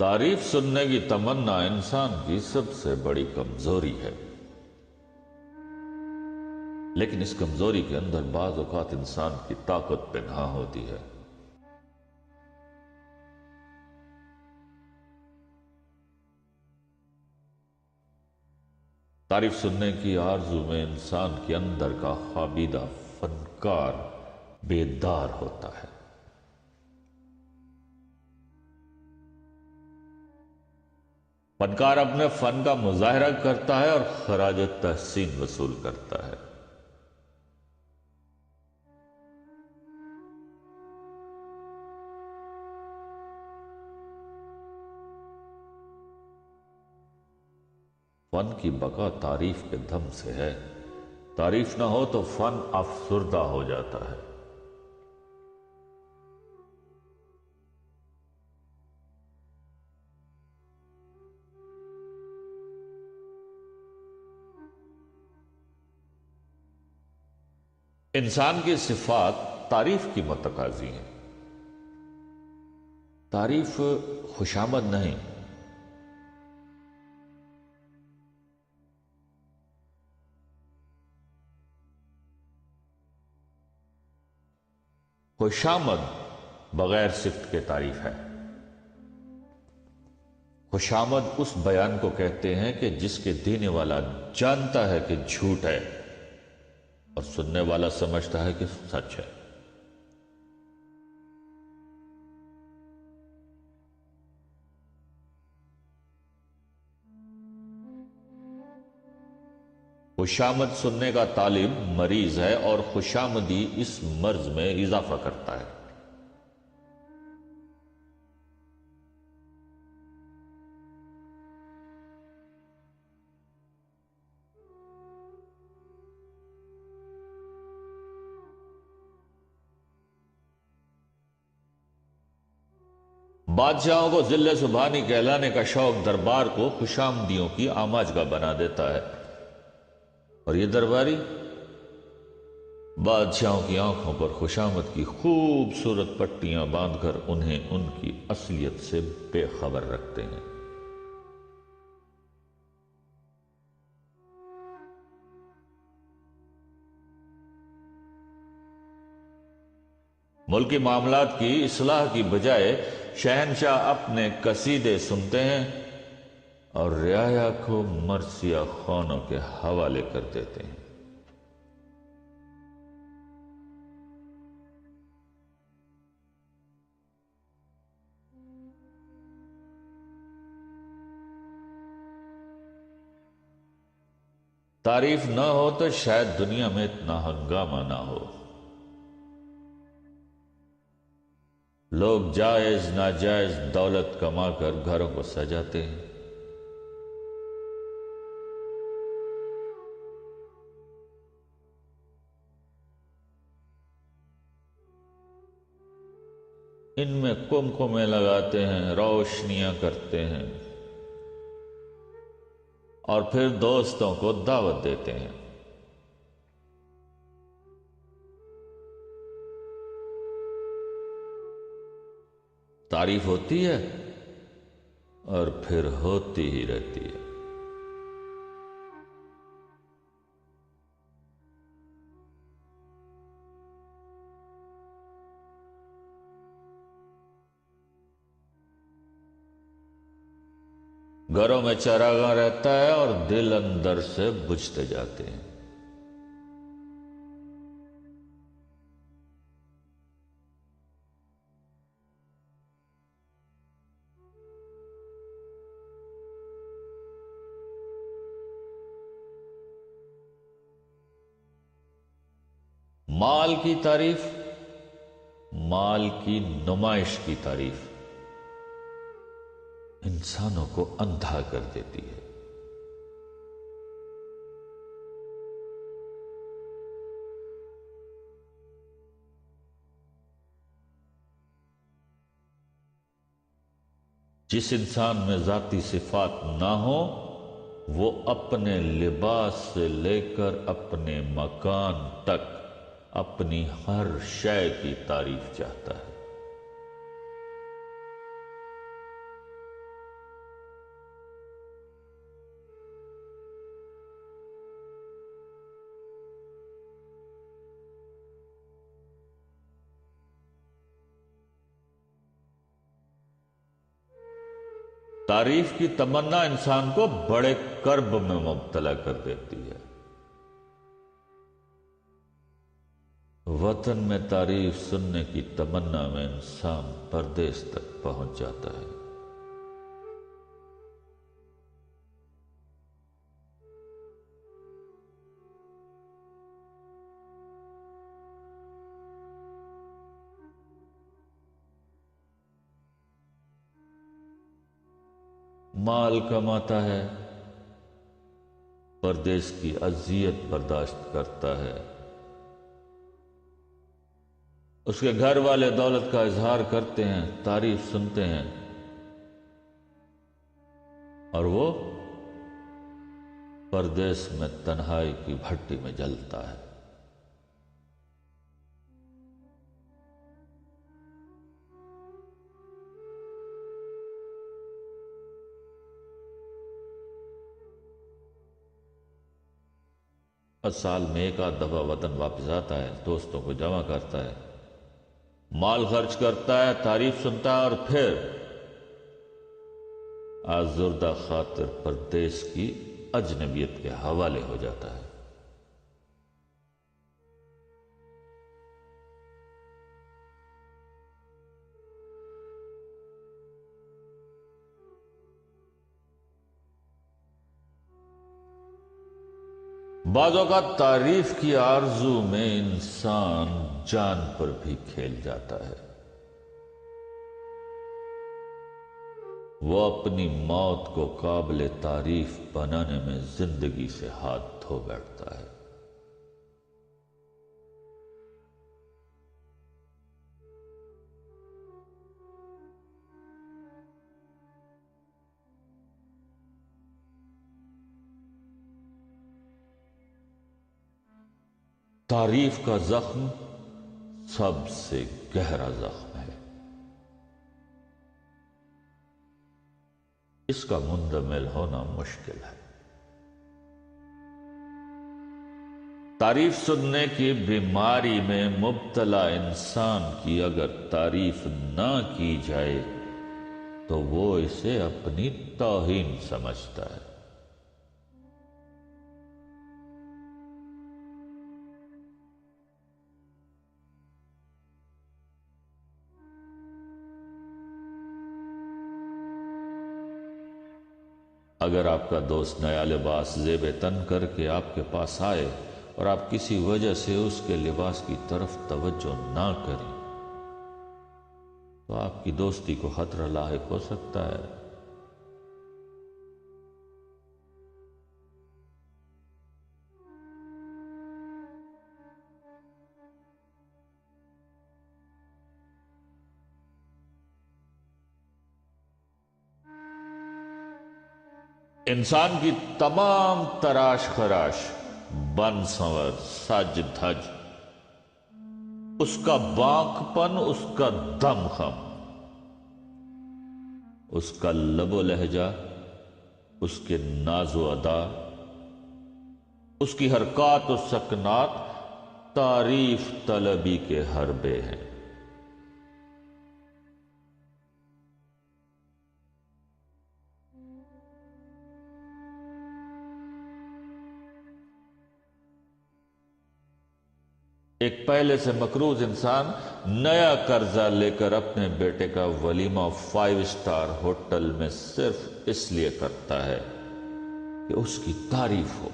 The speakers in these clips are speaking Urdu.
تعریف سننے کی تمنا انسان کی سب سے بڑی کمزوری ہے، لیکن اس کمزوری کے اندر بعض اوقات انسان کی طاقت پنہاں ہوتی ہے۔ تعریف سننے کی آرزو میں انسان کے اندر کا خوابیدہ فنکار بیدار ہوتا ہے۔ فنکار اپنے فن کا مظاہرہ کرتا ہے اور خراج تحسین وصول کرتا ہے۔ فن کی بقا تعریف کے دم سے ہے، تعریف نہ ہو تو فن افسردہ ہو جاتا ہے۔ انسان کی صفات تعریف کی متقاضی ہیں۔ تعریف خوشامد نہیں، خوشامد بغیر صفت کے تعریف ہے۔ خوشامد اس بیان کو کہتے ہیں کہ جس کے دینے والا جانتا ہے کہ جھوٹ ہے اور سننے والا سمجھتا ہے کہ سچ ہے۔ خوشامد سننے کا طالب مریض ہے اور خوشامدی اس مرض میں اضافہ کرتا ہے۔ بادشاہوں کو ذل سبحانی کہلانے کا شوق دربار کو خوشامدیوں کی آماجگاہ بنا دیتا ہے، اور یہ درباری بادشاہوں کی آنکھوں پر خوشامد کی خوبصورت پٹیاں باندھ کر انہیں ان کی اصلیت سے بے خبر رکھتے ہیں۔ ملکی معاملات کی اصلاح کی بجائے شہنشاہ اپنے قصیدے سنتے ہیں اور رعایا کو مرثیہ خوانوں کے حوالے کر دیتے ہیں۔ تعریف نہ ہو تو شاید دنیا میں اتنا ہنگامہ نہ ہو۔ لوگ جائز ناجائز دولت کما کر گھروں کو سجاتے ہیں۔ ان میں کمکمیں لگاتے ہیں، روشنیاں کرتے ہیں اور پھر دوستوں کو دعوت دیتے ہیں۔ تعریف ہوتی ہے اور پھر ہوتی ہی رہتی ہے۔ گھروں میں چراغاں رہتا ہے اور دل اندر سے بجھتے جاتے ہیں۔ مال کی تعریف، مال کی نمائش کی تعریف انسانوں کو اندھا کر دیتی ہے۔ جس انسان میں ذاتی صفات نہ ہو وہ اپنے لباس سے لے کر اپنے مکان تک اپنی ہر شے کی تعریف چاہتا ہے۔ تعریف کی تمنا انسان کو بڑے کرب میں مبتلا کر دیتی ہے۔ وطن میں تعریف سننے کی تمنا میں انسان پردیس تک پہنچ جاتا ہے۔ مال کماتا ہے، پردیس کی اذیت برداشت کرتا ہے، اس کے گھر والے دولت کا اظہار کرتے ہیں، تعریف سنتے ہیں، اور وہ پردیس میں تنہائی کی بھٹی میں جلتا ہے۔ سال میں ایک آدھ دفعہ وطن واپس آتا ہے، دوستوں کو جمع کرتا ہے، مال خرچ کرتا ہے، تعریف سنتا ہے، اور پھر آزردہ خاطر پردیس کی اجنبیت کے حوالے ہو جاتا ہے۔ بعض اوقات تعریف کی آرزو میں انسان جان پر بھی کھیل جاتا ہے، وہ اپنی موت کو قابل تعریف بنانے میں زندگی سے ہاتھ دھو بیٹھتا ہے۔ تعریف کا زخم سب سے گہرا زخم ہے، اس کا مندمل ہونا مشکل ہے۔ تعریف سننے کی بیماری میں مبتلا انسان کی اگر تعریف نہ کی جائے تو وہ اسے اپنی توہین سمجھتا ہے۔ اگر آپ کا دوست نیا لباس زیب تن کر کے آپ کے پاس آئے اور آپ کسی وجہ سے اس کے لباس کی طرف توجہ نہ کریں تو آپ کی دوستی کو خطرہ لاحق ہو سکتا ہے۔ انسان کی تمام تراش خراش، بن سنور، سج دھج، اس کا بانک پن، اس کا دم خم، اس کا لب و لہجہ، اس کے ناز و ادا، اس کی حرکات و سکنات تعریف طلبی کے حربے ہیں۔ ایک پہلے سے مقروض انسان نیا قرضہ لے کر اپنے بیٹے کا ولیمہ 5 اسٹار ہوٹل میں صرف اس لیے کرتا ہے کہ اس کی تعریف ہو۔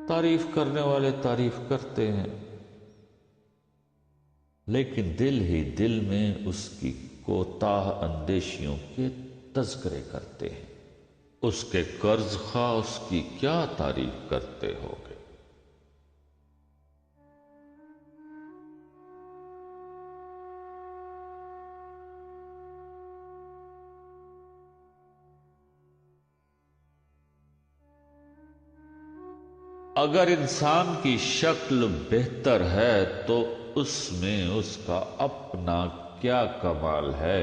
تعریف کرنے والے تعریف کرتے ہیں، لیکن دل ہی دل میں اس کی کوتاہ اندیشیوں کے تذکرے کرتے ہیں۔ اس کے قرض خواہ اس کی کیا تعریف کرتے ہوگے؟ اگر انسان کی شکل بہتر ہے تو اس میں اس کا اپنا کیا کمال ہے؟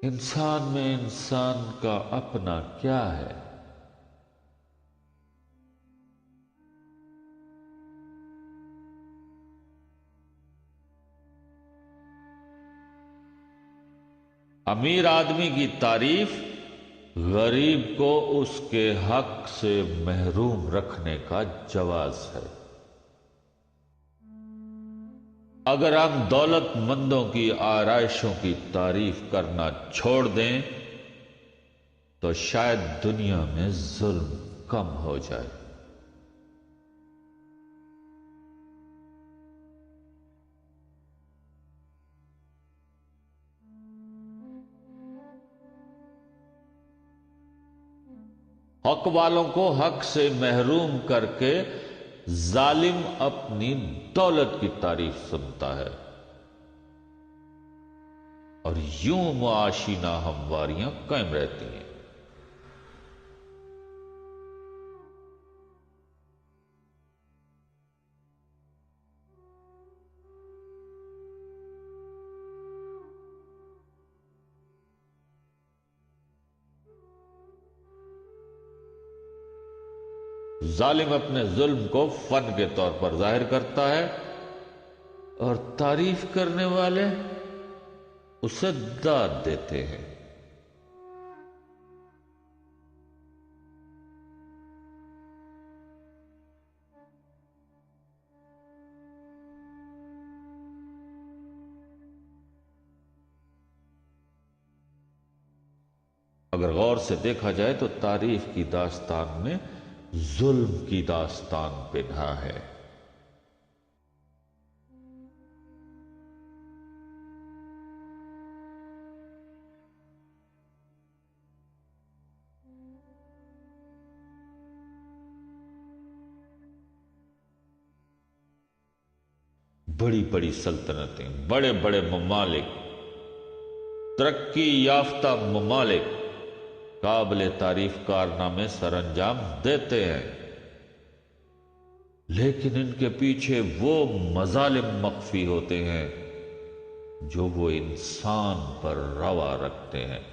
انسان میں انسان کا اپنا کیا ہے؟ امیر آدمی کی تعریف غریب کو اس کے حق سے محروم رکھنے کا جواز ہے۔ اگر ہم دولت مندوں کی آرائشوں کی تعریف کرنا چھوڑ دیں تو شاید دنیا میں ظلم کم ہو جائے۔ حق والوں کو حق سے محروم کر کے ظالم اپنی دولت کی تعریف سنتا ہے، اور یوں معاشی ناہمواریاں قائم رہتی ہیں۔ ظالم اپنے ظلم کو فن کے طور پر ظاہر کرتا ہے، اور تعریف کرنے والے اسے داد دیتے ہیں۔ اگر غور سے دیکھا جائے تو تعریف کی داستان میں ظلم کی داستان پنہا ہے۔ بڑی بڑی سلطنتیں، بڑے بڑے ممالک، ترقی یافتہ ممالک قابل تعریف کارنامے سر انجام دیتے ہیں، لیکن ان کے پیچھے وہ مظالم مخفی ہوتے ہیں جو وہ انسان پر روا رکھتے ہیں۔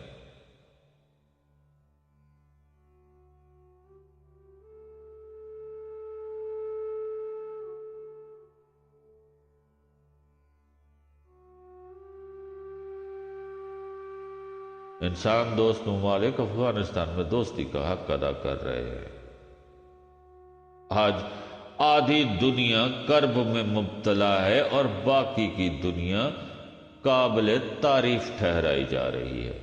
انسان دوست ممالک افغانستان میں دوستی کا حق ادا کر رہے ہیں۔ آج آدھی دنیا کرب میں مبتلا ہے اور باقی کی دنیا قابل تعریف ٹھہرائی جا رہی ہے۔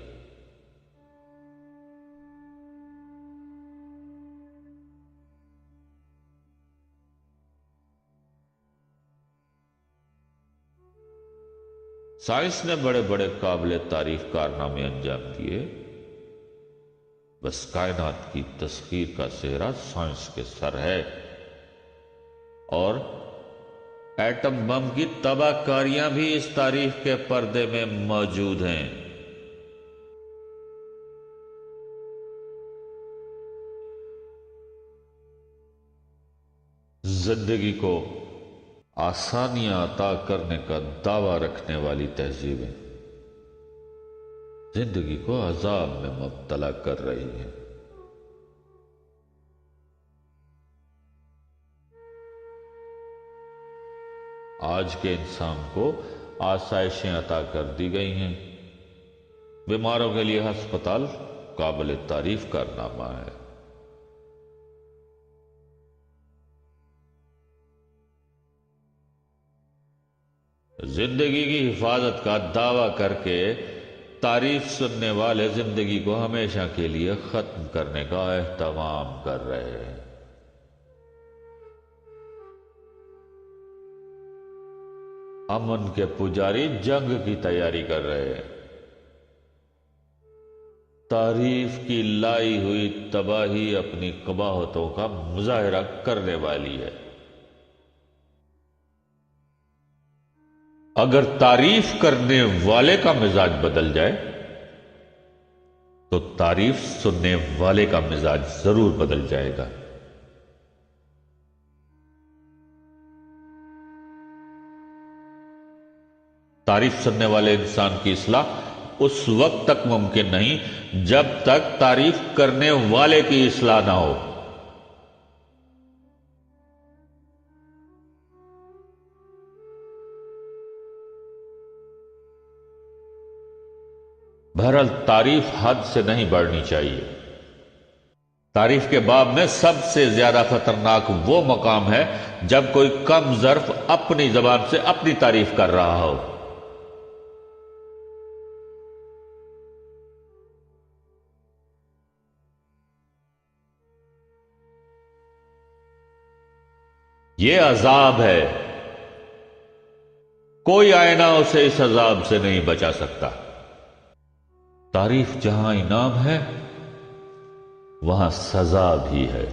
سائنس نے بڑے بڑے قابل تعریف کارنامے انجام دیے، بس کائنات کی تسخیر کا سہرا سائنس کے سر ہے، اور ایٹم بم کی تباہ کاریاں بھی اس تاریخ کے پردے میں موجود ہیں۔ زندگی کو آسانیاں عطا کرنے کا دعویٰ رکھنے والی تہذیبیں زندگی کو عذاب میں مبتلا کر رہی ہیں۔ آج کے انسان کو آسائشیں عطا کر دی گئی ہیں، بیماروں کے لیے ہسپتال قابل تعریف کارنامہ ہے۔ زندگی کی حفاظت کا دعویٰ کر کے تعریف سننے والے زندگی کو ہمیشہ کے لیے ختم کرنے کا اہتمام کر رہے ہیں۔ امن کے پجاری جنگ کی تیاری کر رہے ہیں۔ تعریف کی لائی ہوئی تباہی اپنی قباحتوں کا مظاہرہ کرنے والی ہے۔ اگر تعریف کرنے والے کا مزاج بدل جائے تو تعریف سننے والے کا مزاج ضرور بدل جائے گا۔ تعریف سننے والے انسان کی اصلاح اس وقت تک ممکن نہیں جب تک تعریف کرنے والے کی اصلاح نہ ہو۔ بہرحال تعریف حد سے نہیں بڑھنی چاہیے۔ تعریف کے باب میں سب سے زیادہ خطرناک وہ مقام ہے جب کوئی کم ظرف اپنی زبان سے اپنی تعریف کر رہا ہو۔ یہ عذاب ہے، کوئی آئینہ اسے اس عذاب سے نہیں بچا سکتا۔ تعریف جہاں انعام ہے وہاں سزا بھی ہے۔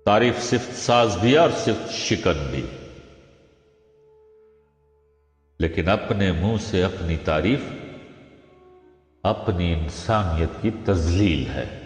تعریف صفت ساز بھی ہے اور صفت شکن بھی، لیکن اپنے منہ سے اپنی تعریف اپنی انسانیت کی تذلیل ہے۔